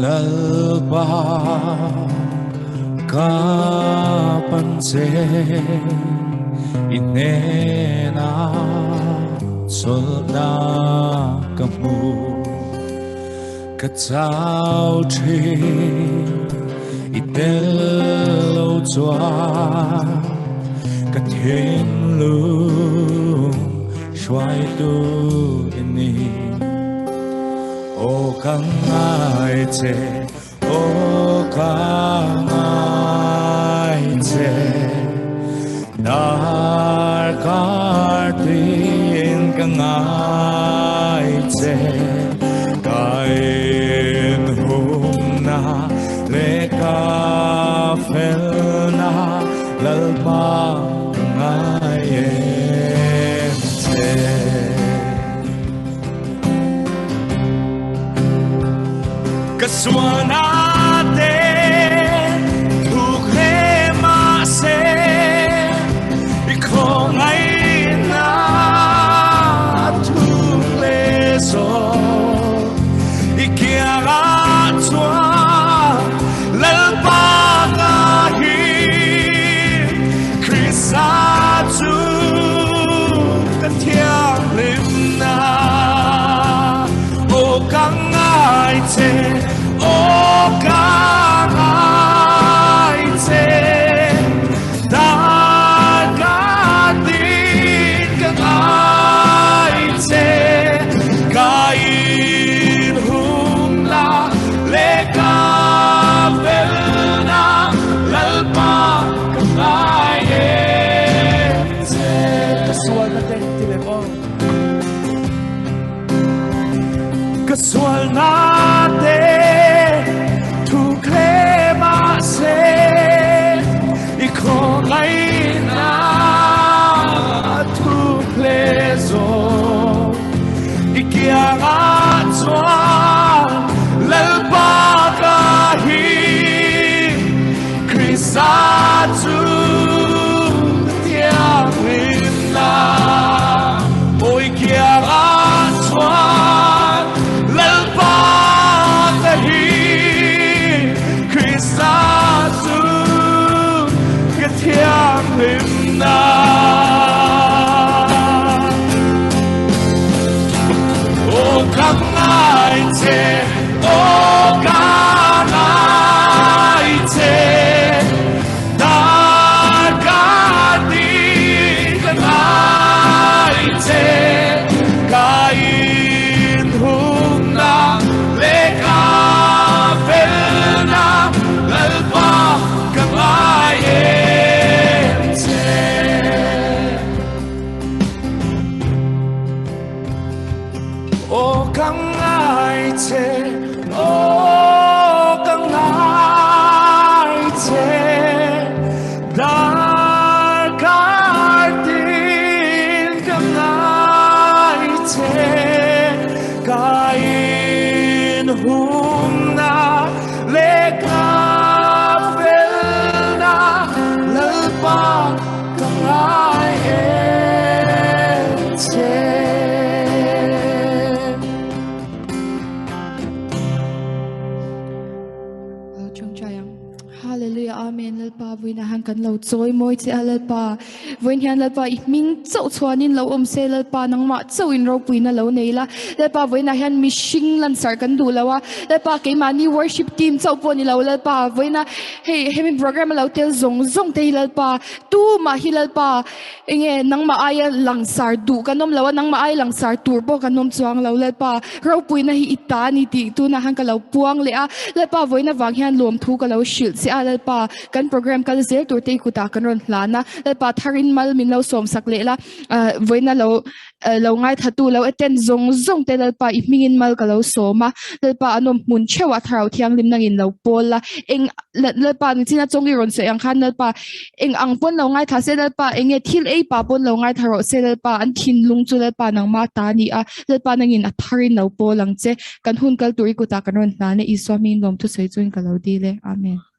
lalpa kapansin inena solna kamu katao chi itelo chua ka thiên lu xoay tu ini o kang ai che o kang ai che dar kar tin kang ai che kain hum na le ka fel na lalpa kang ai che kaswanate tukhe ma se ikong ay na tukle so ikiara chwa lalpa kahi krisa chu katiang lim na o kang ai che o kang ai che da ka tin kang ai che kain hum la le ka vel na lalpa kang ai che kaswal na ten tilebon kaswal na kan lo choi moi che alal pa voin hian lal pa I ming chau chhuanin lo om se lal pa nang ma chau in ro puina lo neila lal pa voina hian mishing lan sar kan du lawa lal pa ke mani worship team chau poni lo lal pa voina hey hemi program lo tel zong zong te lal pa tu ma hilal pa enge nang ma aya langsar du kanom lawa nang ma ay langsar turbo kanom chuang lo lal pa ro puina hi itani ti tu na han ka lo puang le a lal pa voina wang hian lom thu ka lo shil se a lal pa kan program kal zel tur te ku ta kan ron hlana lal pa tharin mal min lo som sak le la voina lo lo ngai thatu lo aten zong zong te lal pa I mingin mal ka lo soma lal pa anom mun chewa tharau thiang lim nangin lo pola eng lal pa ni china chongi ron se ang khan lal pa eng ang pon lo ngai tha se lal pa enge thil ei pa pon lo ngai tharo se lal pa an thin lung chu lal pa nang ma ta ni a lal pa nangin a tharin lo polang che kan hun kal turi ku ta kan ron hlana I swamin lom thu sei chuin ka lo di le amen.